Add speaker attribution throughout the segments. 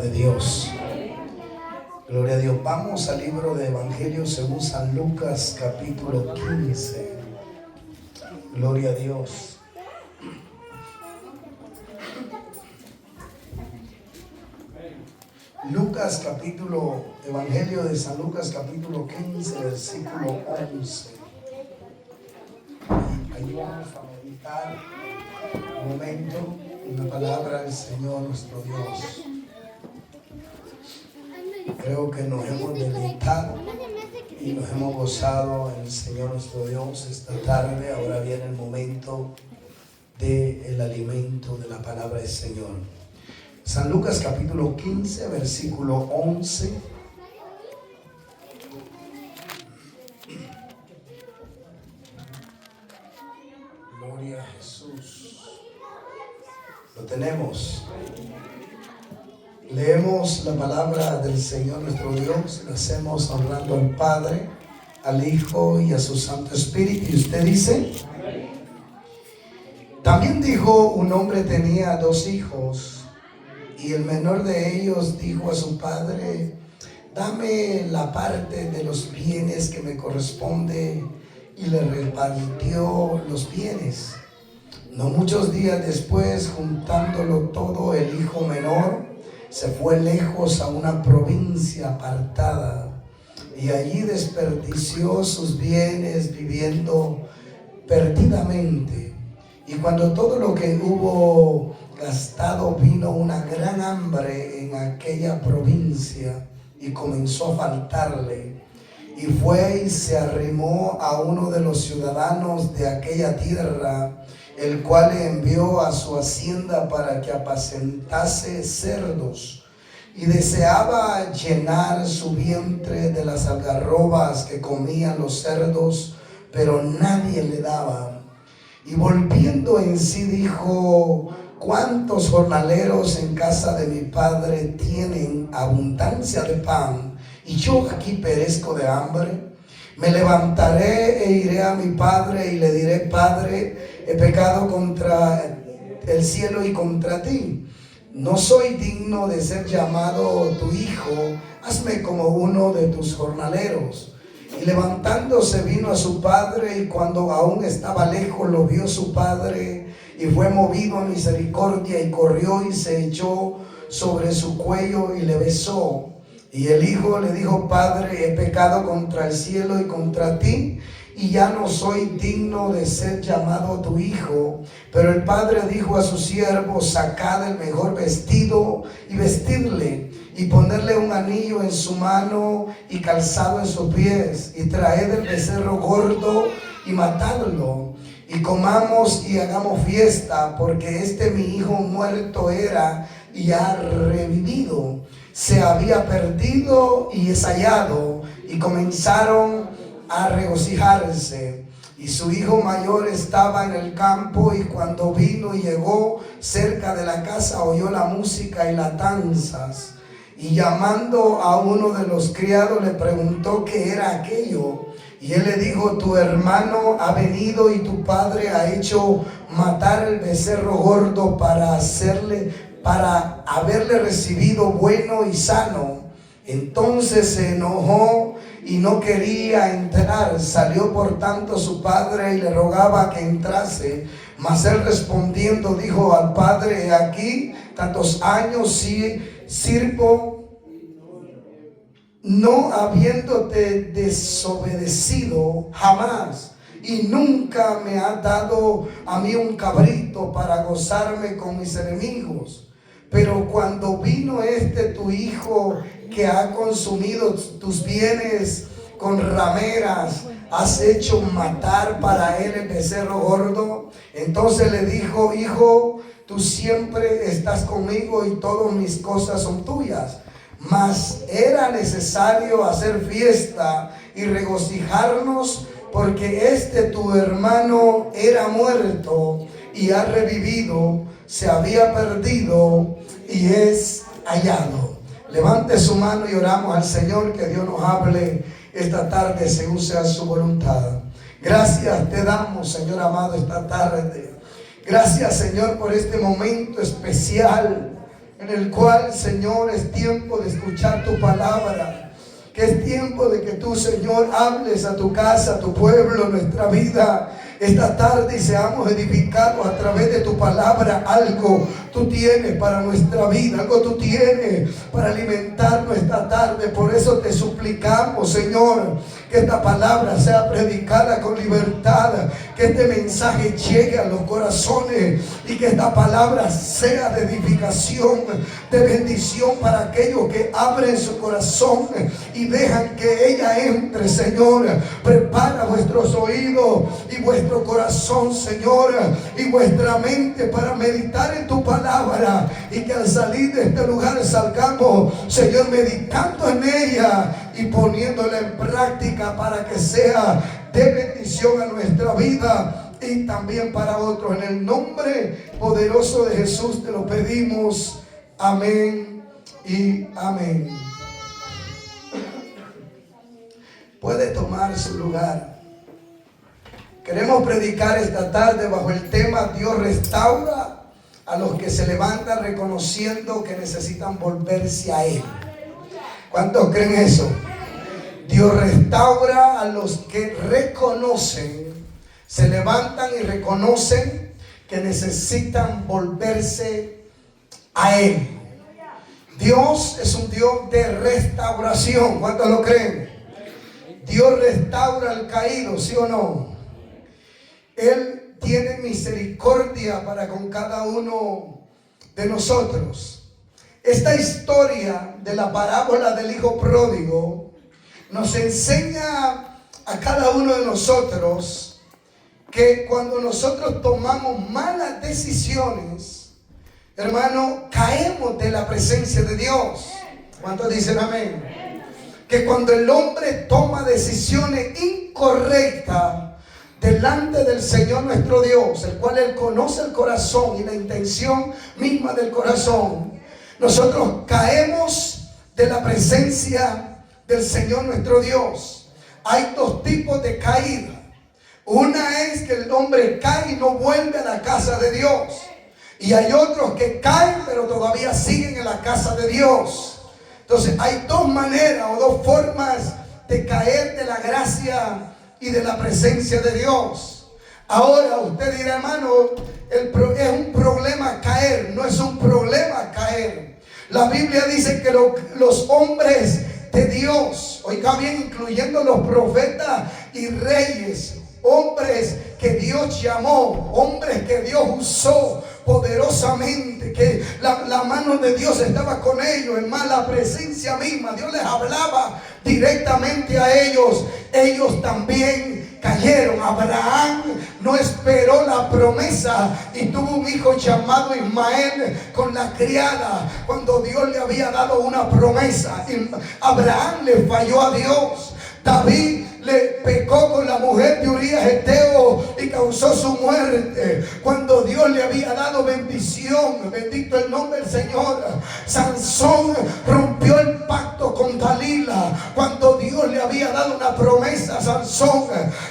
Speaker 1: de Dios. Gloria a Dios. Vamos al libro de Evangelio según San Lucas, capítulo 15. Gloria a Dios. Evangelio de San Lucas, capítulo 15, versículo 11. Ahí vamos a meditar un momento en la palabra del Señor nuestro Dios. Creo que nos hemos deleitado y nos hemos gozado en el Señor nuestro Dios esta tarde. Ahora viene el momento del alimento de la palabra del Señor. San Lucas capítulo 15, versículo 11. Gloria a Jesús. Lo tenemos. Leemos la palabra del Señor nuestro Dios. Lo hacemos honrando al Padre, al Hijo y a su Santo Espíritu. Y usted dice: también dijo, un hombre tenía 2 hijos. Y el menor de ellos dijo a su padre: dame la parte de los bienes que me corresponde. Y le repartió los bienes. No muchos días después, juntándolo todo, el hijo menor se fue lejos a una provincia apartada. Y allí desperdició sus bienes viviendo perdidamente. Y cuando todo lo que hubo gastado, vino una gran hambre en aquella provincia y comenzó a faltarle. Y fue y se arrimó a uno de los ciudadanos de aquella tierra, el cual le envió a su hacienda para que apacentase cerdos. Y deseaba llenar su vientre de las algarrobas que comían los cerdos, pero nadie le daba. Y volviendo en sí dijo: ¿cuántos jornaleros en casa de mi padre tienen abundancia de pan, y yo aquí perezco de hambre? Me levantaré e iré a mi padre y le diré: Padre, he pecado contra el cielo y contra ti. No soy digno de ser llamado tu hijo. Hazme como uno de tus jornaleros. Y levantándose vino a su padre, y cuando aún estaba lejos lo vio su padre, y fue movido a misericordia, y corrió y se echó sobre su cuello y le besó. Y el hijo le dijo: Padre, he pecado contra el cielo y contra ti, y ya no soy digno de ser llamado tu hijo. Pero el padre dijo a sus siervos: sacad el mejor vestido y vestidle, y ponerle un anillo en su mano y calzado en sus pies, y traed el becerro gordo y matadlo, y comamos y hagamos fiesta, porque mi hijo muerto era y ha revivido, se había perdido y es hallado. Y comenzaron a regocijarse. Y su hijo mayor estaba en el campo, y cuando vino y llegó cerca de la casa, oyó la música y las danzas. Y llamando a uno de los criados, le preguntó qué era aquello. Y él le dijo: tu hermano ha venido, y tu padre ha hecho matar el becerro gordo para haberle recibido bueno y sano. Entonces se enojó y no quería entrar. Salió por tanto su padre y le rogaba que entrase. Mas él respondiendo dijo al padre: he aquí, tantos años sirvo, no habiéndote desobedecido jamás, y nunca me has dado a mí un cabrito para gozarme con mis enemigos. Pero cuando vino tu hijo, que ha consumido tus bienes con rameras, has hecho matar para él el becerro gordo. Entonces le dijo: hijo, tú siempre estás conmigo y todas mis cosas son tuyas. Mas era necesario hacer fiesta y regocijarnos, porque tu hermano era muerto y ha revivido, se había perdido y es hallado. Levante su mano y oramos al Señor, que Dios nos hable esta tarde según sea su voluntad. Gracias te damos, Señor amado, esta tarde. Gracias, Señor, por este momento especial en el cual, Señor, es tiempo de escuchar tu palabra, que es tiempo de que tú, Señor, hables a tu casa, a tu pueblo, nuestra vida esta tarde, y seamos edificados a través de tu palabra. Algo tú tienes para nuestra vida, algo tú tienes para alimentar nuestra tarde. Por eso te suplicamos, Señor, que esta palabra sea predicada con libertad, que este mensaje llegue a los corazones y que esta palabra sea de edificación, de bendición para aquellos que abren su corazón y dejan que ella entre. Señor, prepara vuestros oídos y vuestro corazón, Señor, y vuestra mente para meditar en tu palabra, y que al salir de este lugar salgamos, Señor, meditando en ella y poniéndola en práctica para que sea de bendición a nuestra vida y también para otros. En el nombre poderoso de Jesús te lo pedimos. Amén y amén. Puede tomar su lugar. Queremos predicar esta tarde bajo el tema: Dios restaura a los que se levantan reconociendo que necesitan volverse a Él. ¿Cuántos creen eso? Dios restaura a los que reconocen, se levantan y reconocen que necesitan volverse a Él. Dios es un Dios de restauración. ¿Cuántos lo creen? Dios restaura al caído, ¿sí o no? Él tiene misericordia para con cada uno de nosotros. Esta historia de la parábola del hijo pródigo nos enseña a cada uno de nosotros que cuando nosotros tomamos malas decisiones, hermano, caemos de la presencia de Dios. ¿Cuántos dicen amén? Que cuando el hombre toma decisiones incorrectas delante del Señor nuestro Dios, el cual Él conoce el corazón y la intención misma del corazón, nosotros caemos de la presencia del Señor nuestro Dios. Hay dos tipos de caída. Una es que el hombre cae y no vuelve a la casa de Dios, y hay otros que caen pero todavía siguen en la casa de Dios. Entonces hay dos maneras o dos formas de caer de la gracia y de la presencia de Dios. Ahora usted dirá, hermano, es un problema caer. No es un problema caer. La Biblia dice que los hombres de Dios, oiga bien, incluyendo los profetas y reyes, hombres que Dios llamó, hombres que Dios usó poderosamente, que la mano de Dios estaba con ellos, en más la presencia misma, Dios les hablaba directamente a ellos. Ellos también cayeron. Abraham no esperó la promesa y tuvo un hijo llamado Ismael con la criada cuando Dios le había dado una promesa. Abraham le falló a Dios. David le pecó con la mujer de Urías Eteo y causó su muerte cuando Dios le había dado bendición. Bendito el nombre del Señor. Sansón rompió el pacto con Dalila cuando Dios le había dado una promesa a Sansón.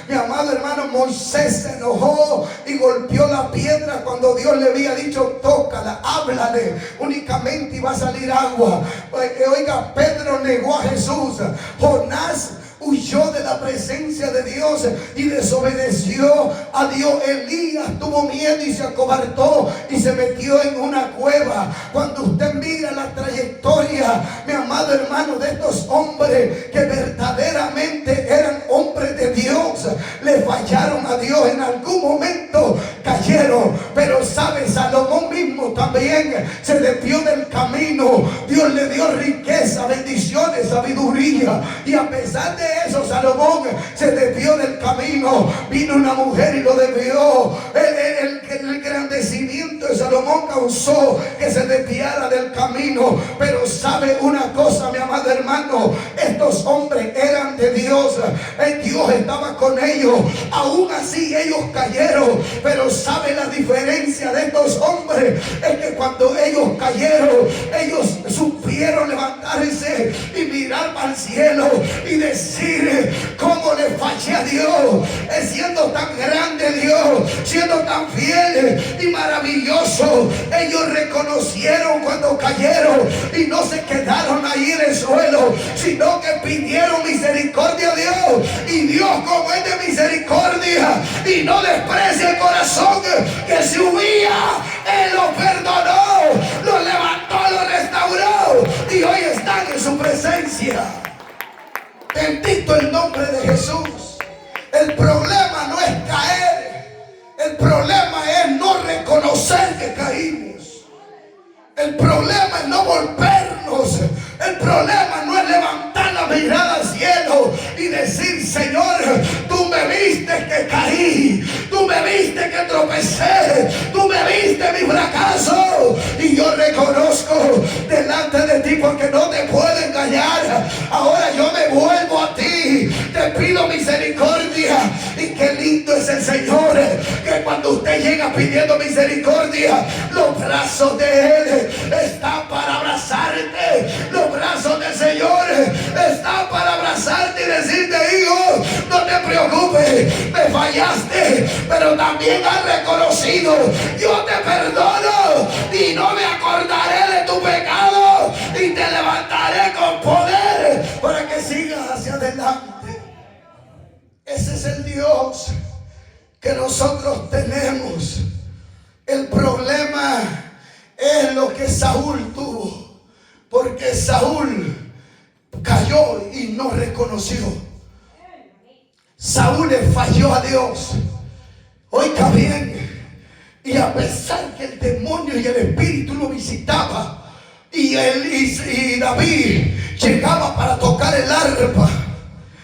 Speaker 1: Mi amado hermano, Moisés se enojó y golpeó la piedra cuando Dios le había dicho: tócala, háblale, únicamente iba a salir agua. Oiga, Pedro negó a Jesús. Jonás huyó de la presencia de Dios y desobedeció a Dios. Elías tuvo miedo y se acobardó y se metió en una cueva. Cuando usted mira la trayectoria, mi amado hermano, de estos hombres que verdaderamente eran hombres de Dios, le fallaron a Dios, en algún momento cayeron. Pero sabe, Salomón mismo también se desvió del camino. Dios le dio riqueza, bendiciones, sabiduría, y a pesar de eso, Salomón se desvió del camino. Vino una mujer y lo desvió. El engrandecimiento de Salomón causó que se desviara del camino. Pero sabe una cosa, mi amado hermano, estos hombres eran de Dios. Dios estaba con ellos. Aún así ellos cayeron. Pero sabe la diferencia de estos hombres, es que cuando ellos cayeron, ellos supieron levantarse y mirar al cielo y decir: cómo le fallé a Dios, siendo tan grande Dios, siendo tan fiel y maravilloso. Ellos reconocieron cuando cuando cayeron y no se quedaron ahí en el suelo, sino que pidieron misericordia a Dios. Y Dios, como es de misericordia y no desprecia el corazón que se humilla, Él lo perdonó, lo levantó, lo restauró y hoy están en su presencia. Bendito el nombre de Jesús. El problema no es caer, el problema es no reconocer que caímos. El problema es no volvernos. El problema no es levantar la mirada al cielo y decir: Señor, tú me viste que caí, tú me viste que tropecé, tú me viste mi fracaso, y yo reconozco delante de ti, porque no te puedo engañar. Ahora yo me vuelvo a ti, te pido misericordia. Y qué lindo es el Señor, que cuando usted llega pidiendo misericordia, los brazos de Él están para abrazarte. Los brazos del Señor están para abrazarte y decirte: hijo, no te preocupes, me fallaste, pero también has reconocido, yo te perdono y no me acordaré de tu pecado y te levantaré con poder para que sigas hacia adelante. Ese es el Dios que nosotros tenemos. El problema es lo que Saúl tuvo, porque Saúl cayó y no reconoció. Saúl le falló a Dios. Oiga bien, y a pesar que el demonio y el espíritu lo visitaba, y David llegaba para tocar el arpa,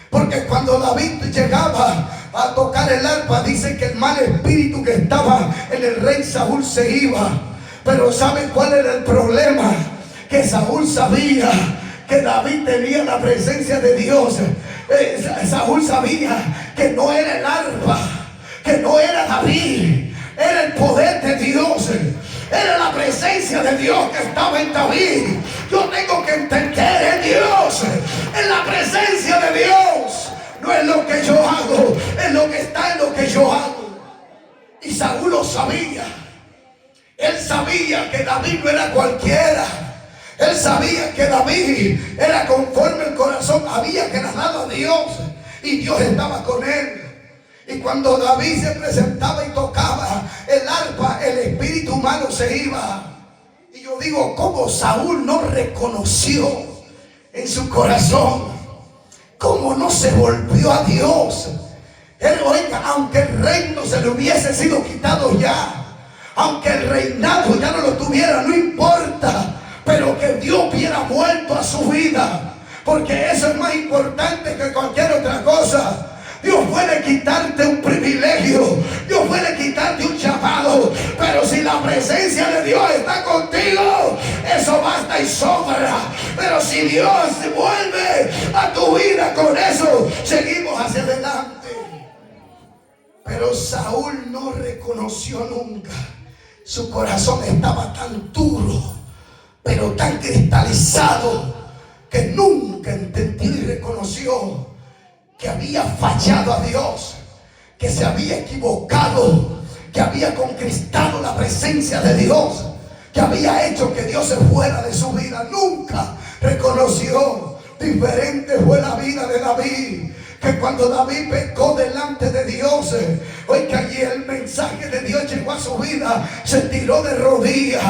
Speaker 1: porque cuando David llegaba a tocar el arpa, dice que el mal espíritu que estaba en el rey Saúl se iba. Pero ¿saben cuál era el problema? Que Saúl sabía que David tenía la presencia de Dios. Saúl sabía que no era el arpa, que no era David, era el poder de Dios, era la presencia de Dios que estaba en David. Yo tengo que entender en Dios, en la presencia de Dios. No es lo que yo hago, es lo que está en lo que yo hago. Y Saúl lo sabía. Él sabía que David no era cualquiera. Él sabía que David era conforme el corazón había agradado a Dios, y Dios estaba con él. Y cuando David se presentaba y tocaba el arpa, el espíritu humano se iba. Y yo digo, ¿cómo Saúl no reconoció en su corazón? ¿Cómo no se volvió a Dios? Él, oiga, aunque el reino se le hubiese sido quitado ya, aunque el reinado ya no lo tuviera, no importa, pero que Dios hubiera vuelto a su vida, porque eso es más importante que cualquier otra cosa. Dios puede quitarte un privilegio, Dios puede quitarte un llamado, pero si la presencia de Dios está contigo, eso basta y sobra. Pero si Dios vuelve a tu vida, con eso seguimos hacia adelante. Pero Saúl no reconoció nunca. Su corazón estaba tan duro, pero tan cristalizado, que nunca entendió y reconoció que había fallado a Dios, que se había equivocado, que había conquistado la presencia de Dios, que había hecho que Dios se fuera de su vida. Nunca reconoció. Diferente fue la vida de David, que cuando David pecó delante de Dios, oiga, allí el mensaje de Dios llegó a su vida, se tiró de rodillas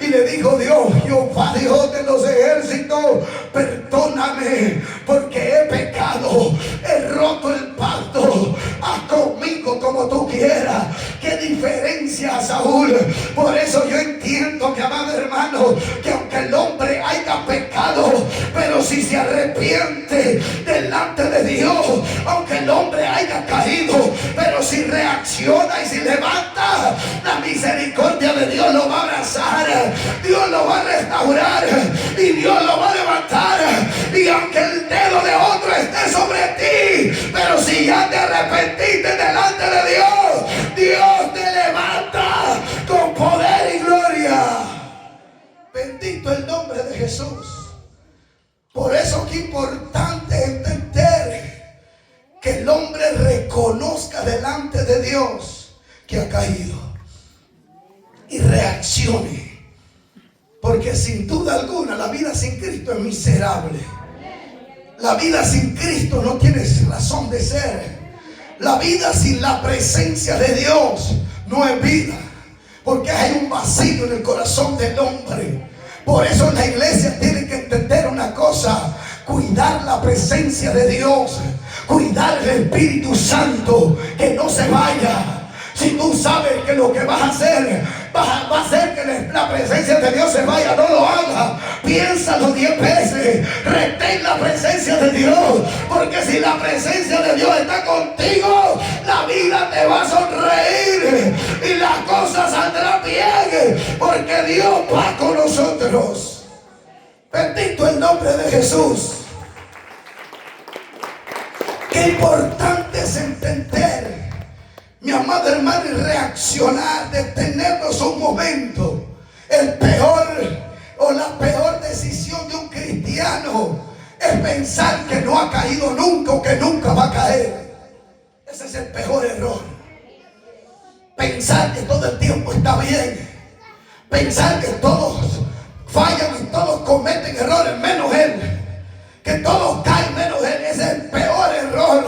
Speaker 1: y le dijo: Dios, Jehová, Dios de los ejércitos, perdóname, porque he pecado, he roto el pacto, haz conmigo como tú quieras. Qué diferencia, Saúl. Por eso yo entiendo, mi amado hermano, que aunque el hombre haya pecado, pero si se arrepiente delante de Dios, aunque el hombre haya caído, pero si reacciona y si levanta, la misericordia de Dios lo va a abrazar, Dios lo va a restaurar y Dios lo va a levantar. Y aunque el dedo de otro esté sobre ti, pero si ya te arrepentiste delante de Dios, Dios te levanta con poder y gloria. Bendito el nombre de Jesús. Por eso que es importante entender que el hombre reconozca delante de Dios que ha caído y reaccione. Porque Porque sin duda alguna la vida sin Cristo es miserable. La vida sin Cristo no tiene razón de ser. La vida sin la presencia de Dios no es vida, porque hay un vacío en el corazón del hombre. Por eso la iglesia tiene que entender una cosa: cuidar la presencia de Dios, cuidar el Espíritu Santo, que no se vaya. Si tú sabes que lo que vas a hacer va a hacer que la presencia de Dios se vaya, no lo hagas. Piénsalo 10 veces. Retén la presencia de Dios, porque si la presencia de Dios está contigo, la vida te va a sonreír y las cosas saldrán bien, porque Dios va con nosotros. Bendito el nombre de Jesús. Qué importante es entender, mi amada hermana, y reaccionar, detenernos un momento. El peor o la peor decisión de un cristiano es pensar que no ha caído nunca o que nunca va a caer. Ese es el peor error. Pensar que todo el tiempo está bien. Pensar que todos fallan y todos cometen errores menos él. Que todos caen menos él. Ese es el peor error.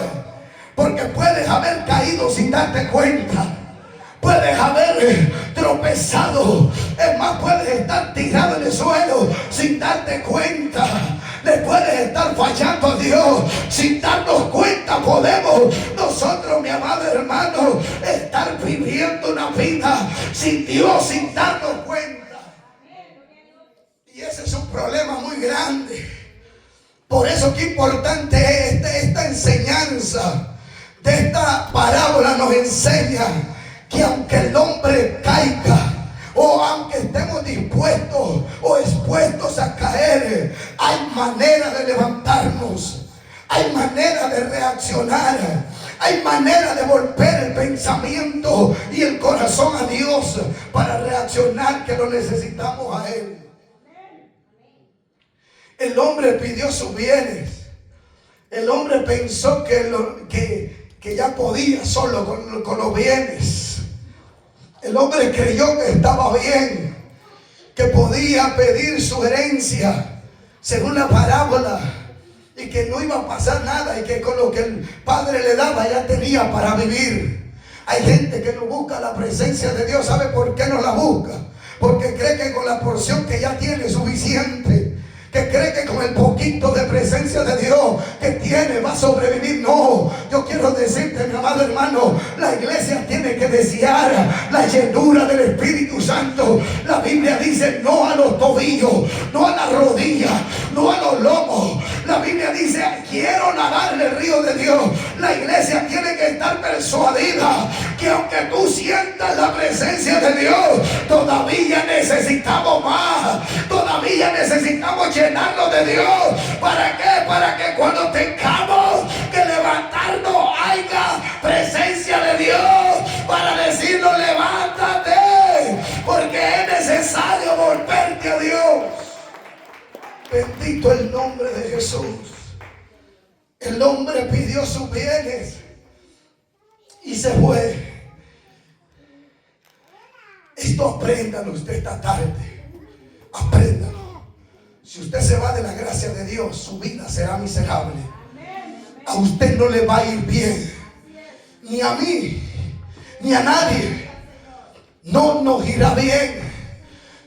Speaker 1: Porque puedes haber caído sin darte cuenta. Puedes haber tropezado. Es más, puedes estar tirado en el suelo sin darte cuenta. Le puedes estar fallando a Dios sin darnos cuenta. Podemos nosotros, mi amado hermano, estar viviendo una vida sin Dios, sin darnos cuenta. Y ese es un problema muy grande. Por eso qué importante es esta enseñanza de esta parábola. Nos enseña que aunque el hombre caiga, o aunque estemos dispuestos o expuestos a caer, hay manera de levantarnos, hay manera de reaccionar, hay manera de volver el pensamiento y el corazón a Dios para reaccionar, que lo necesitamos a Él. El hombre pidió sus bienes. El hombre pensó que ya podía solo con los bienes. El hombre creyó que estaba bien, que podía pedir su herencia según la parábola, y que no iba a pasar nada, y que con lo que el padre le daba ya tenía para vivir. Hay gente que no busca la presencia de Dios. ¿Sabe por qué no la busca? Porque cree que con la porción que ya tiene es suficiente, que cree que con el poquito de presencia de Dios que tiene va a sobrevivir. No, yo quiero decirte, mi amado hermano, la iglesia tiene que desear la llenura del Espíritu Santo. La Biblia dice: no a los tobillos, no a las rodillas, no a los lomos. La Biblia dice: quiero nadar en el río de Dios. La iglesia tiene que estar persuadida que aunque tú sientas la presencia de Dios, todavía necesitamos más, todavía necesitamos llenarnos de Dios. ¿Para qué? Para que cuando tengamos que levantarnos haya presencia de Dios para decirnos: levántate, porque es necesario volverte a Dios. Bendito el nombre de Jesús. El hombre pidió sus bienes y se fue. Esto apréndalo usted esta tarde. Apréndalo. Si usted se va de la gracia de Dios, su vida será miserable. A usted no le va a ir bien, ni a mí, ni a nadie. No nos irá bien.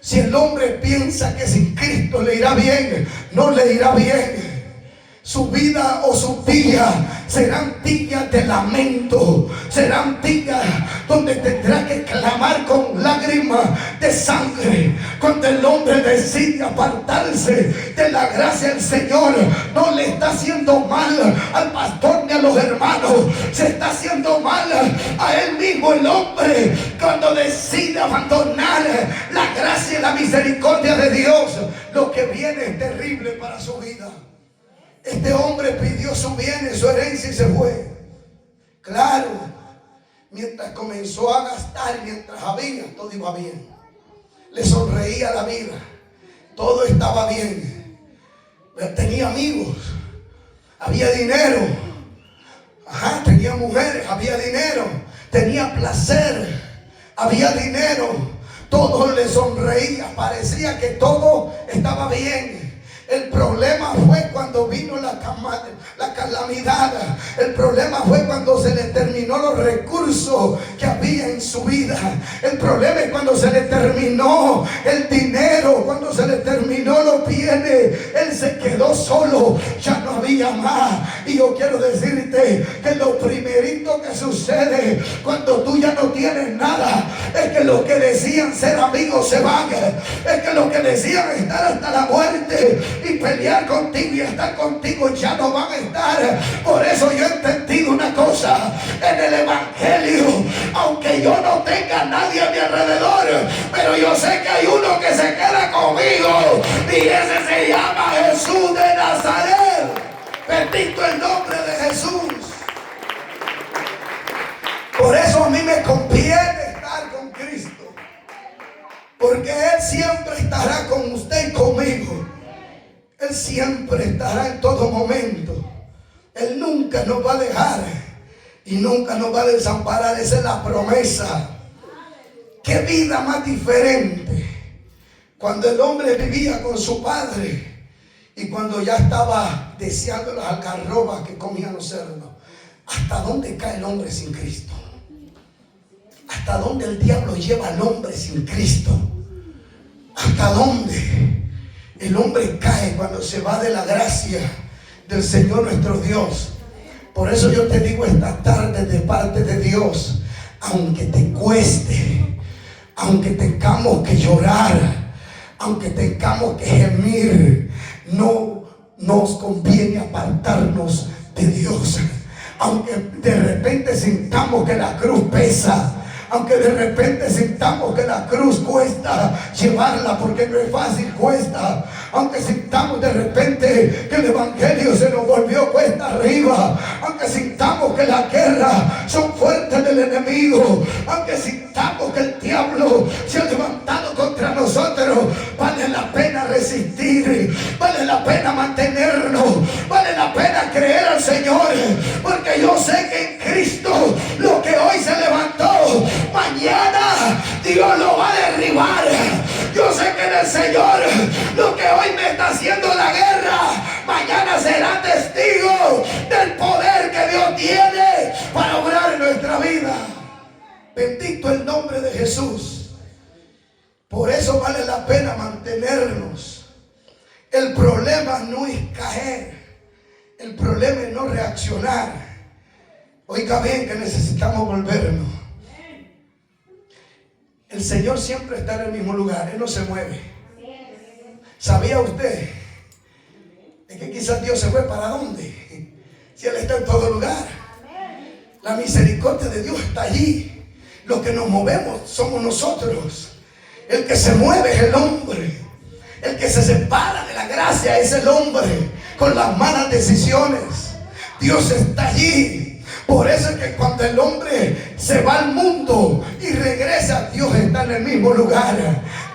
Speaker 1: Si el hombre piensa que sin Cristo le irá bien, no le irá bien. Su vida o sus días serán días de lamento, serán días donde tendrá que clamar con lágrimas de sangre. Cuando el hombre decide apartarse de la gracia del Señor, no le está haciendo mal al pastor ni a los hermanos, se está haciendo mal a él mismo. El hombre, cuando decide abandonar la gracia y la misericordia de Dios, lo que viene es terrible para su vida. Este hombre pidió su bien, su herencia, y se fue. Claro, mientras comenzó a gastar, mientras había, todo iba bien. Le sonreía la vida, todo estaba bien. Tenía amigos, había dinero, tenía mujeres, había dinero, tenía placer, había dinero. todo le sonreía, parecía que todo estaba bien. El problema fue cuando vino la calamidad. El problema fue cuando se le terminó los recursos que había en su vida. El problema es cuando se le terminó el dinero, cuando se le terminó los bienes. Él se quedó solo, ya no había más. Y yo quiero decirte que lo primerito que sucede cuando tú ya no tienes nada es que los que decían ser amigos se van. Es que los que decían estar hasta la muerte y pelear contigo y estar contigo ya no van a estar. Por eso yo he entendido una cosa en el evangelio: aunque yo no tenga nadie a mi alrededor, pero yo sé que hay uno que se queda conmigo, y ese se llama Jesús de Nazaret. Bendito el nombre de Jesús. Por eso a mí me conviene estar con Cristo, porque Él siempre estará con usted y conmigo. Él siempre estará en todo momento. Él nunca nos va a dejar y nunca nos va a desamparar. Esa es la promesa. Qué vida más diferente cuando el hombre vivía con su padre y cuando ya estaba deseando las algarrobas que comían los cerdos. ¿Hasta dónde cae el hombre sin Cristo? ¿Hasta dónde el diablo lleva al hombre sin Cristo? ¿Hasta dónde el hombre cae cuando se va de la gracia del Señor nuestro Dios? Por eso yo te digo esta tarde de parte de Dios: aunque te cueste, aunque tengamos que llorar, aunque tengamos que gemir, no nos conviene apartarnos de Dios. Aunque de repente sintamos que la cruz pesa, aunque de repente sintamos que la cruz cuesta llevarla, porque no es fácil, cuesta. Aunque sintamos de repente que el evangelio se nos volvió cuesta arriba, aunque sintamos que las guerras son fuertes del enemigo, aunque sintamos que el diablo se ha levantado contra nosotros, vale la pena resistir, vale la pena mantenernos, vale la pena creer al Señor, porque yo sé que en Cristo lo que hoy se levantó, mañana Dios lo va a derribar. Yo sé que en el Señor lo que hoy me está haciendo la guerra, mañana será testigo del poder que Dios tiene para obrar en nuestra vida. Bendito el nombre de Jesús. Por eso vale la pena mantenernos. El problema no es caer, el problema es no reaccionar. Oiga bien que necesitamos volvernos. El Señor siempre está en el mismo lugar, Él no se mueve. ¿Sabía usted? Es que quizás Dios se fue para dónde, si Él está en todo lugar. La misericordia de Dios está allí. Los que nos movemos somos nosotros. El que se mueve es el hombre. El que se separa de la gracia es el hombre con las malas decisiones. Dios está allí. Por eso es que cuando el hombre se va al mundo y regresa, Dios está en el mismo lugar.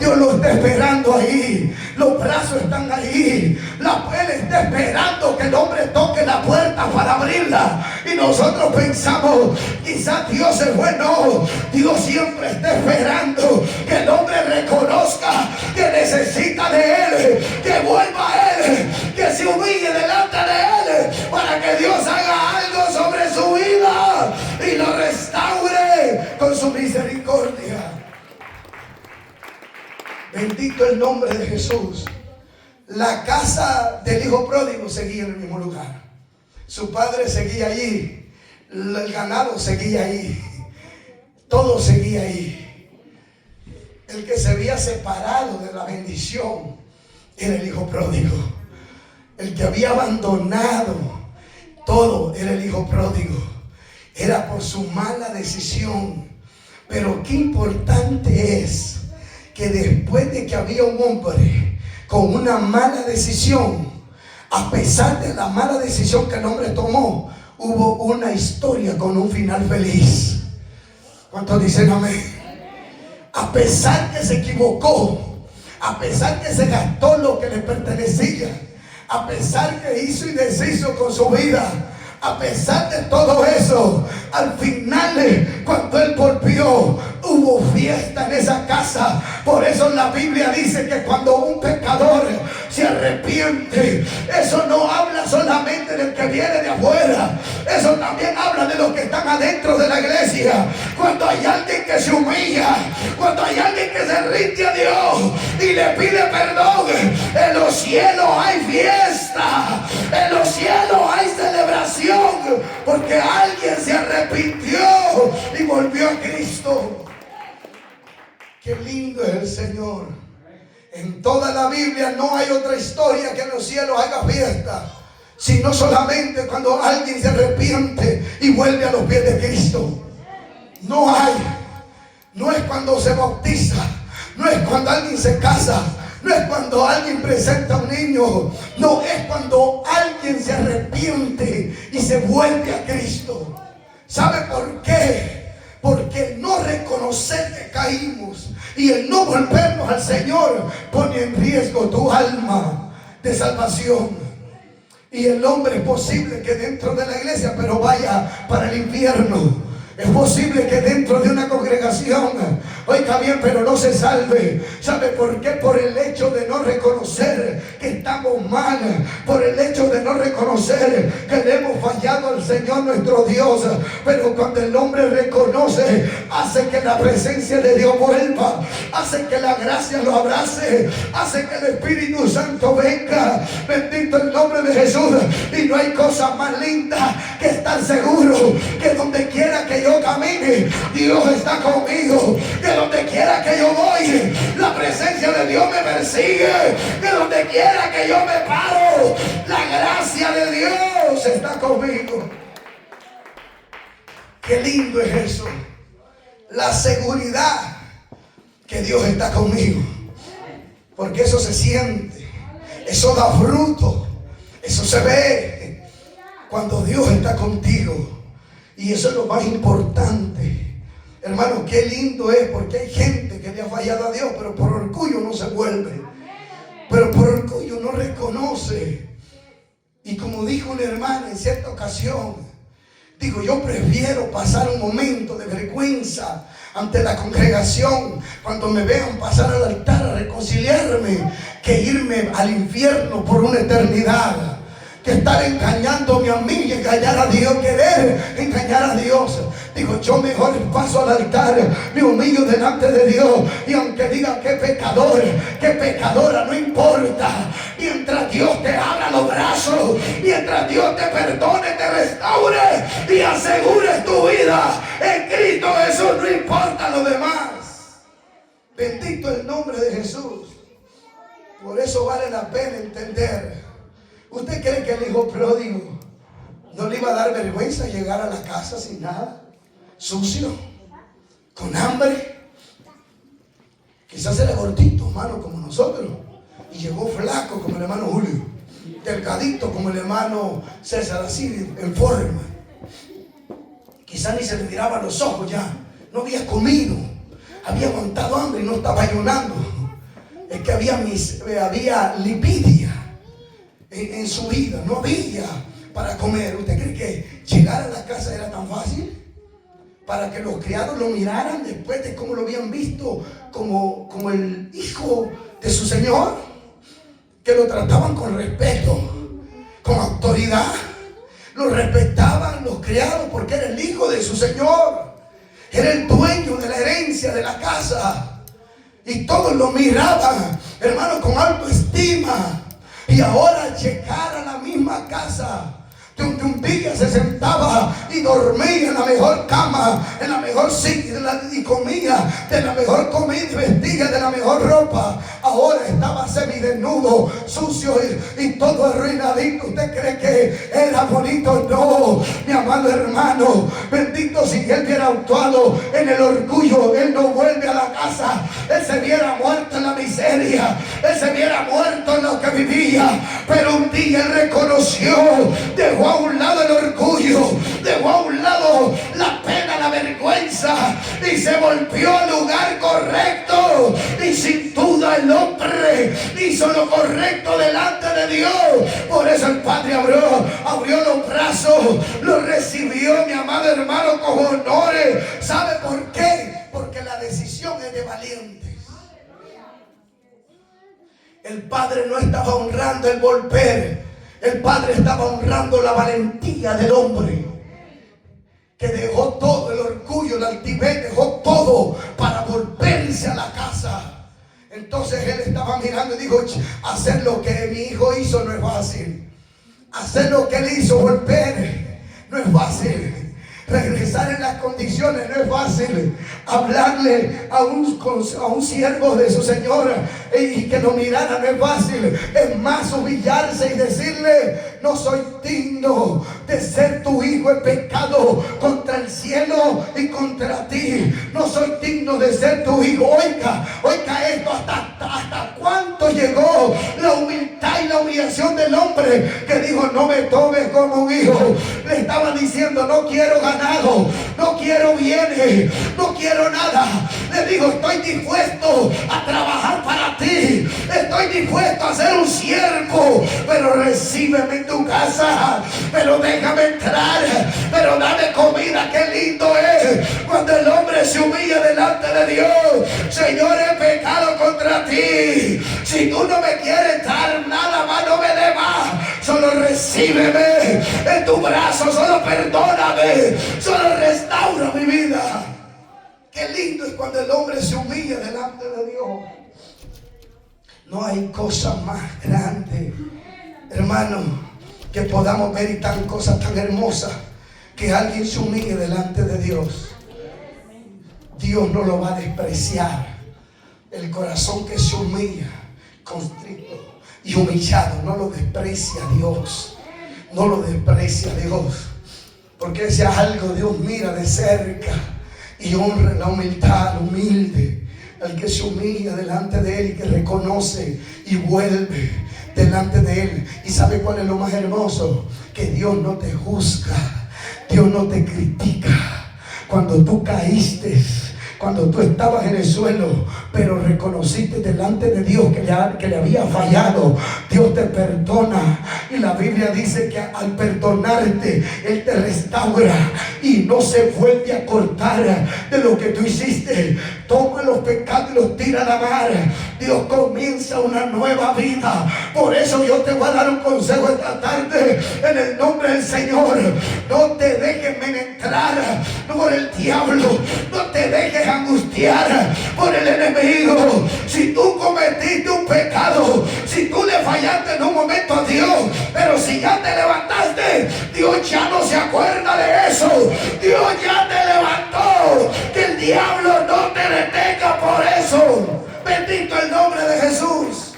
Speaker 1: Dios lo está esperando ahí. Los brazos están ahí. Él está esperando que el hombre toque la puerta para abrirla. Y nosotros pensamos, quizás Dios se fue. No, Dios siempre está esperando que el hombre reconozca que necesita de Él, que vuelva a Él, que se humille delante de Él, para que Dios haga algo sobre su vida y lo restaure con su misericordia. Bendito el nombre de Jesús. La casa del hijo pródigo seguía en el mismo lugar. Su padre seguía allí. El ganado seguía allí. Todo seguía allí. El que se había separado de la bendición era el hijo pródigo. El que había abandonado todo era el hijo pródigo. Era por su mala decisión. Pero qué importante es que después de que había un hombre con una mala decisión, a pesar de la mala decisión que el hombre tomó, hubo una historia con un final feliz. ¿Cuántos dicen amén? A pesar que se equivocó, a pesar que se gastó lo que le pertenecía, a pesar que hizo y deshizo con su vida, A pesar de todo eso, al final, cuando él volvió, hubo fiesta en esa casa. Por eso la Biblia dice que cuando un pecador se arrepiente, eso no habla solamente del que viene de afuera, eso también habla de los que están adentro de la iglesia. Cuando hay alguien que se humilla, cuando hay alguien que se rinde a Dios y le pide perdón, en los cielos hay fiesta, en los cielos hay celebración, porque alguien se arrepintió y volvió a Cristo. Qué lindo es el Señor. En toda la Biblia no hay otra historia que en los cielos haga fiesta, sino solamente cuando alguien se arrepiente y vuelve a los pies de Cristo. No hay. No es cuando se bautiza, no es cuando alguien se casa, no es cuando alguien presenta a un niño. No, es cuando alguien se arrepiente y se vuelve a Cristo. ¿Sabe por qué? Porque el no reconocer que caímos y el no volvernos al Señor pone en riesgo tu alma de salvación. Y el hombre es posible que dentro de la iglesia, pero vaya para el infierno. Es posible que dentro de una congregación, oiga bien, pero no se salve. ¿Sabe por qué? Por el hecho de no reconocer que estamos mal, por el hecho de no reconocer que le hemos fallado al Señor nuestro Dios. Pero cuando el hombre reconoce, hace que la presencia de Dios vuelva, hace que la gracia lo abrace, hace que el Espíritu Santo venga. Bendito el nombre de Jesús. Y no hay cosa más linda que estar seguro que donde quiera que yo camine, Dios está conmigo. Que donde quiera que yo voy, la presencia de Dios me persigue. Que donde quiera que yo me paro, la gracia de Dios está conmigo. Qué lindo es eso. La seguridad que Dios está conmigo. Porque eso se siente, eso da fruto, eso se ve cuando Dios está contigo. Y eso es lo más importante. Hermano, qué lindo es, porque hay gente que le ha fallado a Dios, pero por orgullo no se vuelve, pero por orgullo no reconoce. Y como dijo una hermana en cierta ocasión, digo, yo prefiero pasar un momento de vergüenza ante la congregación cuando me vean pasar al altar a reconciliarme, que irme al infierno por una eternidad. Que estar engañándome a mí y engañar a Dios, querer engañar a Dios. Digo, yo mejor paso al altar, me humillo delante de Dios, y aunque digan que pecador, que pecadora, no importa. Mientras Dios te abra los brazos, mientras Dios te perdone, te restaure y asegure tu vida en Cristo Jesús, no importa lo demás. Bendito el nombre de Jesús. Por eso vale la pena entender. ¿Usted cree que el hijo pródigo no le iba a dar vergüenza llegar a la casa sin nada? Sucio, con hambre. Quizás era gordito, hermano, como nosotros, y llegó flaco como el hermano Julio, delgadito como el hermano César, así en forma. Quizás ni se le miraban los ojos ya, no había comido, había aguantado hambre y no estaba ayunando. Es que había lipidia en su vida, no había para comer. ¿Usted cree que llegar a la casa era tan fácil? Para que los criados lo miraran después de cómo lo habían visto como el hijo de su señor, que lo trataban con respeto, con autoridad, lo respetaban los criados porque era el hijo de su señor, era el dueño de la herencia de la casa, y todos lo miraban, hermano, con autoestima. Y ahora llegar a la misma casa donde un día se sentaba y dormía en la mejor cama, en la mejor silla, y comía de la mejor comida y vestía de la mejor ropa, ahora estaba semidesnudo, sucio y todo arruinadito. ¿Usted cree que era bonito? No, mi amado hermano, bendito, si él hubiera actuado en el orgullo, él no vuelve a la casa, él se viera muerto en la miseria, él se viera muerto en lo que vivía. Pero un día él reconoció, dejó a un lado el orgullo, dejó a un lado la pena, la la vergüenza y se volvió al lugar correcto. Y sin duda el hombre hizo lo correcto delante de Dios. Por eso el Padre abrió los brazos, lo recibió, mi amado hermano, con honores. ¿Sabe por qué? Porque la decisión es de valientes. El Padre no estaba honrando el volver. El Padre estaba honrando la valentía del hombre, que dejó todo, el orgullo, la altivez, dejó todo para volverse a la casa. Entonces él estaba mirando y dijo: hacer lo que mi hijo hizo no es fácil. Hacer lo que él hizo, volver, no es fácil. Regresar en las condiciones no es fácil. Hablarle a un siervo de su señora y que lo mirara no es fácil. Es más, humillarse y decirle: no soy digno de ser tu hijo, he pecado contra el cielo y contra ti. No soy digno de ser tu hijo. Oiga esto, hasta cuánto llegó la humildad y la humillación del hombre, que dijo: no me tomes como un hijo. Le estaba diciendo: no quiero ganado, no quiero bienes, no quiero nada. Le digo: estoy dispuesto a trabajar para ti, estoy dispuesto a ser un siervo, pero recíbeme en tu casa, pero déjame entrar, pero dame comida. Qué lindo es cuando el hombre se humilla delante de Dios. Señor, he pecado contra ti. Si tú no me quieres dar nada más, no me dé más. Solo recíbeme en tu brazo, solo perdóname, solo restaura mi vida. Qué lindo es cuando el hombre se humilla delante de Dios. No hay cosa más grande, hermano, que podamos ver, y tan cosas tan hermosas, que alguien se humille delante de Dios. Dios no lo va a despreciar. El corazón que se humilla, constricto y humillado, no lo desprecia Dios. No lo desprecia Dios. Porque ese algo Dios mira de cerca y honra la humildad, humilde. El que se humilla delante de Él y que reconoce y vuelve delante de Él. ¿Y sabe cuál es lo más hermoso? Que Dios no te juzga, Dios no te critica. Cuando tú caíste, cuando tú estabas en el suelo, pero reconociste delante de Dios que le había fallado, Dios te perdona. Y la Biblia dice que al perdonarte, Él te restaura y no se vuelve a cortar de lo que tú hiciste. Toma los pecados y los tira a la mar. Dios comienza una nueva vida. Por eso yo te voy a dar un consejo esta tarde en el nombre del Señor. No te dejes penetrar por el diablo. No te dejes angustiar por el enemigo. Si tú cometiste un pecado, si tú le fallaste en un momento a Dios, pero si ya te levantaste, Dios ya no se acuerda de eso. Dios ya te levantó. Que el diablo no te detenga por eso. Bendito el nombre de Jesús.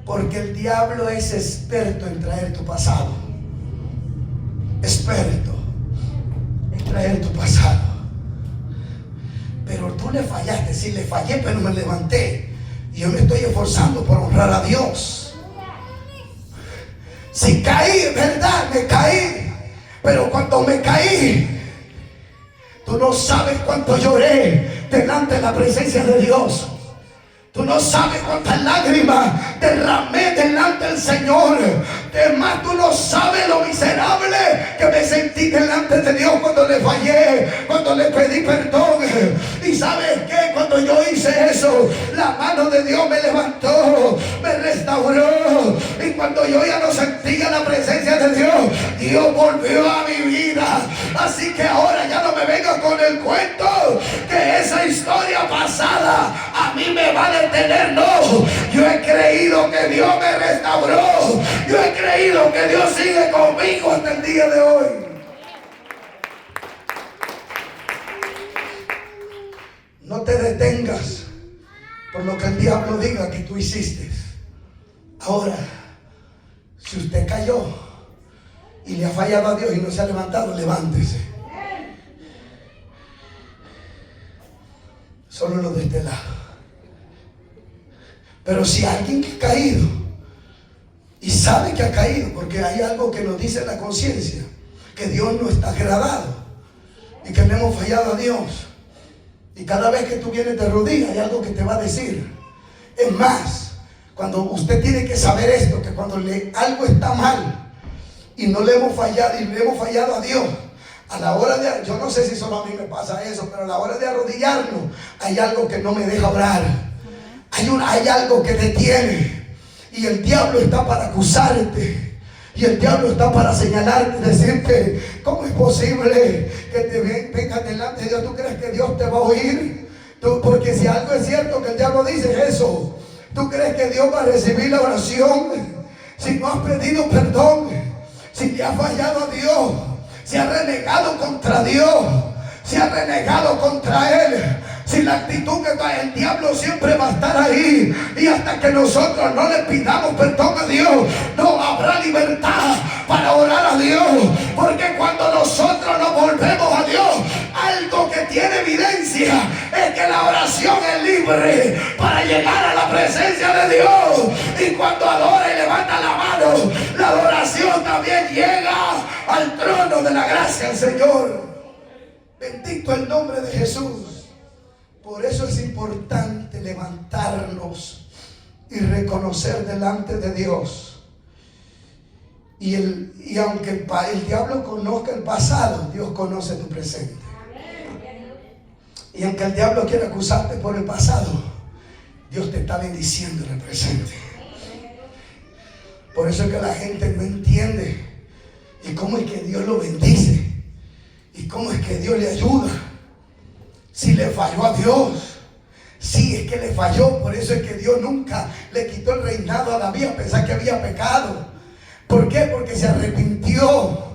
Speaker 1: Porque el diablo es experto en traer tu pasado. Experto en traer tu pasado. Pero tú le fallaste. Sí, le fallé, pero me levanté. Y yo me estoy esforzando por honrar a Dios. Si caí, es verdad, me caí. Pero cuando me caí, tú no sabes cuánto lloré delante de la presencia de Dios. Tú no sabes cuántas lágrimas derramé delante del Señor. Es más, tú no sabes lo miserable que me sentí delante de Dios cuando le fallé, cuando le pedí perdón. Y sabes qué, cuando yo hice eso, la mano de Dios me levantó, me restauró. Y cuando yo ya no sentía la presencia de Dios, Dios volvió a mi vida. Así que ahora ya no me vengas con el cuento que esa historia pasada a mí me va a detener. No, yo he creído que Dios me restauró. Yo he creído que Dios sigue conmigo hasta el día de hoy. No te detengas por lo que el diablo diga que tú hiciste. Ahora, si usted cayó y le ha fallado a Dios y no se ha levantado, levántese. Solo lo de este lado. Pero si alguien que ha caído y sabe que ha caído, porque hay algo que nos dice la conciencia, que Dios no está agradado y que le hemos fallado a Dios. Y cada vez que tú vienes de rodillas hay algo que te va a decir. Es más, cuando usted tiene que saber esto, que cuando algo está mal y no le hemos fallado y le hemos fallado a Dios, a la hora de, yo no sé si solo a mí me pasa eso, pero a la hora de arrodillarnos hay algo que no me deja orar. Hay algo que detiene. Y el diablo está para acusarte. Y el diablo está para señalarte, decirte, ¿cómo es posible que te vengas delante de Dios? ¿Tú crees que Dios te va a oír? Porque si algo es cierto que el diablo dice eso, ¿tú crees que Dios va a recibir la oración? Si no has pedido perdón, si te has fallado a Dios, si has renegado contra Dios, si has renegado contra Él, si la actitud que trae el diablo siempre va a estar ahí, y hasta que nosotros no le pidamos perdón a Dios, no habrá libertad para orar a Dios. Porque cuando nosotros nos volvemos a Dios, algo que tiene evidencia es que la oración es libre para llegar a la presencia de Dios. Y cuando adora y levanta la mano, la adoración también llega al trono de la gracia del Señor. Bendito el nombre de Jesús. Por eso es importante levantarnos y reconocer delante de Dios. Y aunque el diablo conozca el pasado, Dios conoce tu presente. Y aunque el diablo quiera acusarte por el pasado, Dios te está bendiciendo en el presente. Por eso es que la gente no entiende. ¿Y cómo es que Dios lo bendice? ¿Y cómo es que Dios le ayuda? Si le falló a Dios. Sí, es que le falló. Por eso es que Dios nunca le quitó el reinado a David a pesar que había pecado. ¿Por qué? Porque se arrepintió.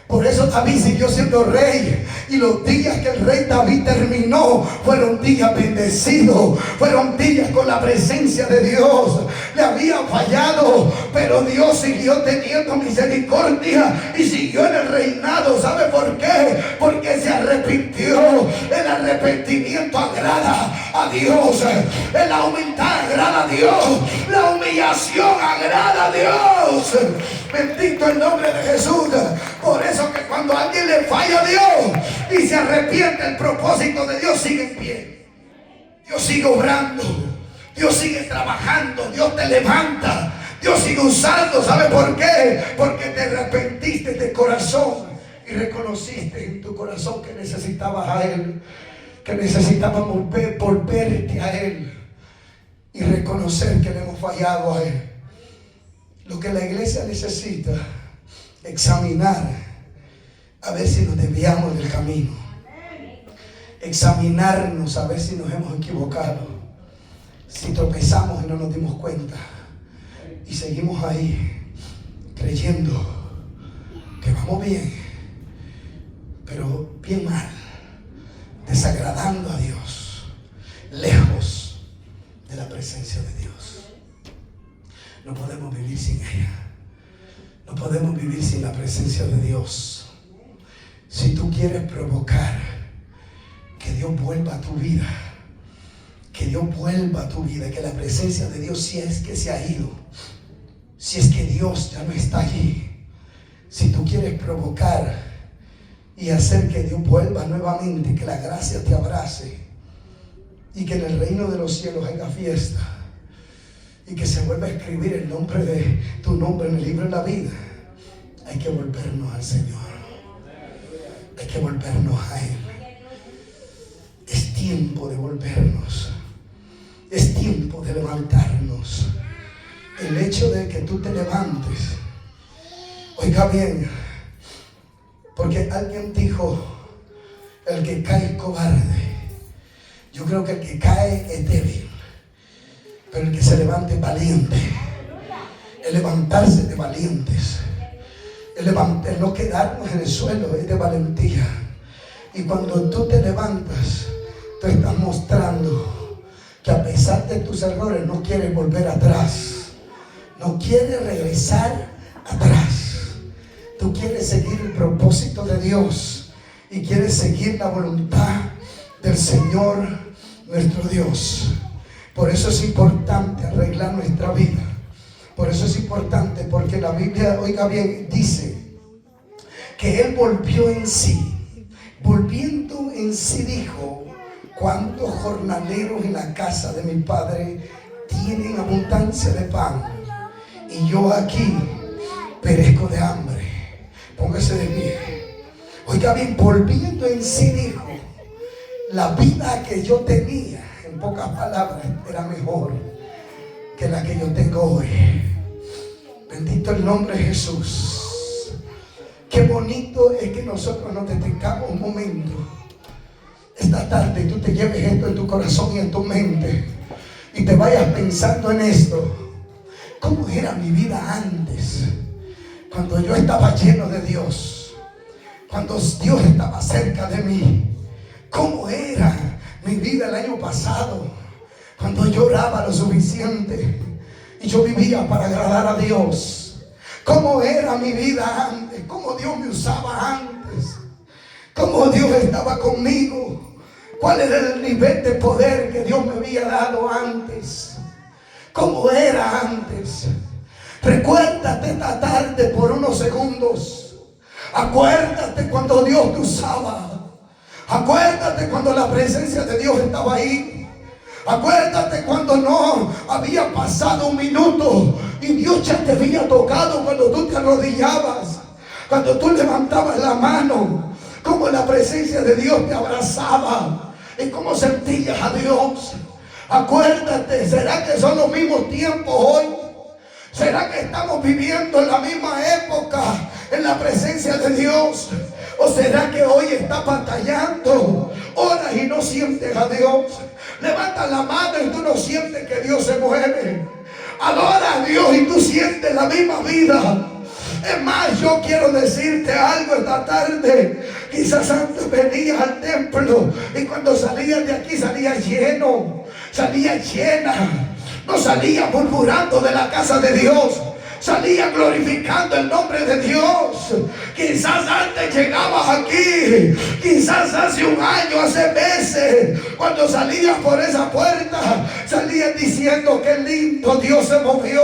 Speaker 1: Por eso David siguió siendo rey. Y los días que el rey David terminó fueron días bendecidos. Fueron días con la presencia de Dios. Le había fallado, pero Dios siguió teniendo misericordia y siguió en el reinado. ¿Sabe por qué? Porque se arrepintió. El arrepentimiento agrada a Dios. La humildad agrada a Dios. La humillación agrada a Dios. Bendito el nombre de Jesús. Por eso que cuando alguien le falla a Dios y se arrepiente, el propósito de Dios sigue en pie. Dios sigue obrando. Dios sigue trabajando. Dios te levanta. Dios sigue usando. ¿Sabe por qué? Porque te arrepentiste de corazón y reconociste en tu corazón que necesitabas a Él, que necesitabas volverte a Él y reconocer que le hemos fallado a Él. Lo que la iglesia necesita, examinar a ver si nos desviamos del camino, examinarnos a ver si nos hemos equivocado, si tropezamos y no nos dimos cuenta y seguimos ahí creyendo que vamos bien, pero bien mal, desagradando a Dios, lejos de la presencia de Dios. No podemos vivir sin ella. No podemos vivir sin la presencia de Dios. Si tú quieres provocar que Dios vuelva a tu vida, que Dios vuelva a tu vida, que la presencia de Dios, si es que se ha ido, si es que Dios ya no está allí, si tú quieres provocar y hacer que Dios vuelva nuevamente, que la gracia te abrace y que en el reino de los cielos haya fiesta y que se vuelva a escribir el nombre de tu nombre en el libro de la vida, hay que volvernos al Señor. Hay que volvernos a Él. Es tiempo de volvernos. Es tiempo de levantarnos. El hecho de que tú te levantes, oiga bien, porque alguien dijo, el que cae es cobarde. Yo creo que el que cae es débil, pero el que se levante es valiente. El levantarse de valientes, el no quedarnos en el suelo es de valentía. Y cuando tú te levantas, tú estás mostrando que a pesar de tus errores no quieres volver atrás, no quieres regresar atrás. Tú quieres seguir el propósito de Dios y quieres seguir la voluntad del Señor nuestro Dios. Por eso es importante arreglar nuestra vida. Por eso es importante, porque la Biblia, oiga bien, dice que él volvió en sí. Volviendo en sí dijo: ¿cuántos jornaleros en la casa de mi padre tienen abundancia de pan, y yo aquí perezco de hambre? Póngase de pie. Oiga bien, volviendo en sí dijo: la vida que yo tenía, en pocas palabras, era mejor que la que yo tengo hoy. Bendito el nombre de Jesús. Qué bonito es que nosotros nos detengamos un momento esta tarde y tú te lleves esto en tu corazón y en tu mente y te vayas pensando en esto. ¿Cómo era mi vida antes? Cuando yo estaba lleno de Dios, cuando Dios estaba cerca de mí. ¿Cómo era mi vida el año pasado? Cuando yo oraba lo suficiente y yo vivía para agradar a Dios. ¿Cómo era mi vida antes? ¿Cómo Dios me usaba antes? ¿Cómo Dios estaba conmigo? ¿Cuál era el nivel de poder que Dios me había dado antes? ¿Cómo era antes? Recuérdate esta tarde por unos segundos. Acuérdate cuando Dios te usaba. Acuérdate cuando la presencia de Dios estaba ahí. Acuérdate cuando no había pasado un minuto y Dios ya te había tocado cuando tú te arrodillabas, cuando tú levantabas la mano, como la presencia de Dios te abrazaba y cómo sentías a Dios. Acuérdate, ¿será que son los mismos tiempos hoy? ¿Será que estamos viviendo en la misma época en la presencia de Dios? ¿O será que hoy estás batallando, oras y no sientes a Dios? Levanta la mano y tú no sientes que Dios se mueve. Adora a Dios y tú sientes la misma vida. Es más, yo quiero decirte algo esta tarde. Quizás antes venías al templo y cuando salías de aquí salías lleno, salías llena. No salías murmurando de la casa de Dios, salía glorificando el nombre de Dios. Quizás antes llegabas aquí, quizás hace un año, hace meses, cuando salías por esa puerta, salías diciendo: qué lindo Dios se movió,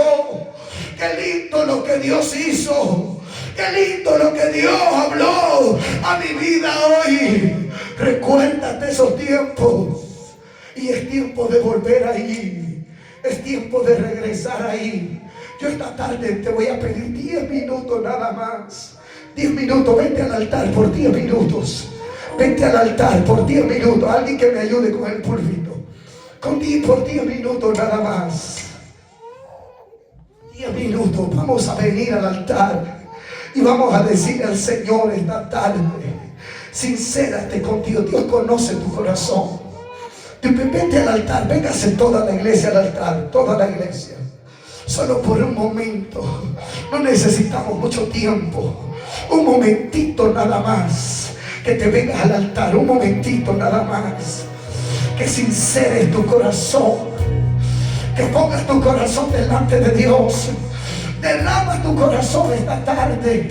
Speaker 1: qué lindo lo que Dios hizo, qué lindo lo que Dios habló a mi vida hoy. Recuérdate esos tiempos y es tiempo de volver ahí. Es tiempo de regresar ahí. Yo esta tarde te voy a pedir 10 minutos nada más. 10 minutos, vente al altar por 10 minutos. Vente al altar por 10 minutos. Alguien que me ayude con el púlpito. Por 10 minutos nada más. 10 minutos. Vamos a venir al altar y vamos a decirle al Señor esta tarde: sincérate con Dios. Dios conoce tu corazón. Vete al altar, véngase toda la iglesia al altar, toda la iglesia. Solo por un momento, no necesitamos mucho tiempo. Un momentito nada más, que te vengas al altar, un momentito nada más. Que sinceres tu corazón, que pongas tu corazón delante de Dios. Derrama tu corazón esta tarde.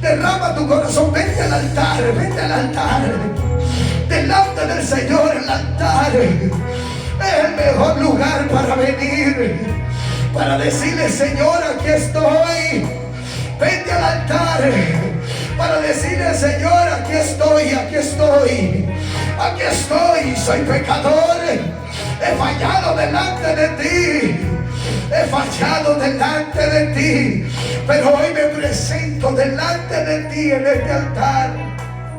Speaker 1: Derrama tu corazón, vete al altar, vete al altar. Delante del Señor, el altar es el mejor lugar para venir, para decirle: Señor, aquí estoy. Vete al altar para decirle: Señor, aquí estoy, aquí estoy, aquí estoy. Soy pecador, he fallado delante de ti, he fallado delante de ti, pero hoy me presento delante de ti en este altar.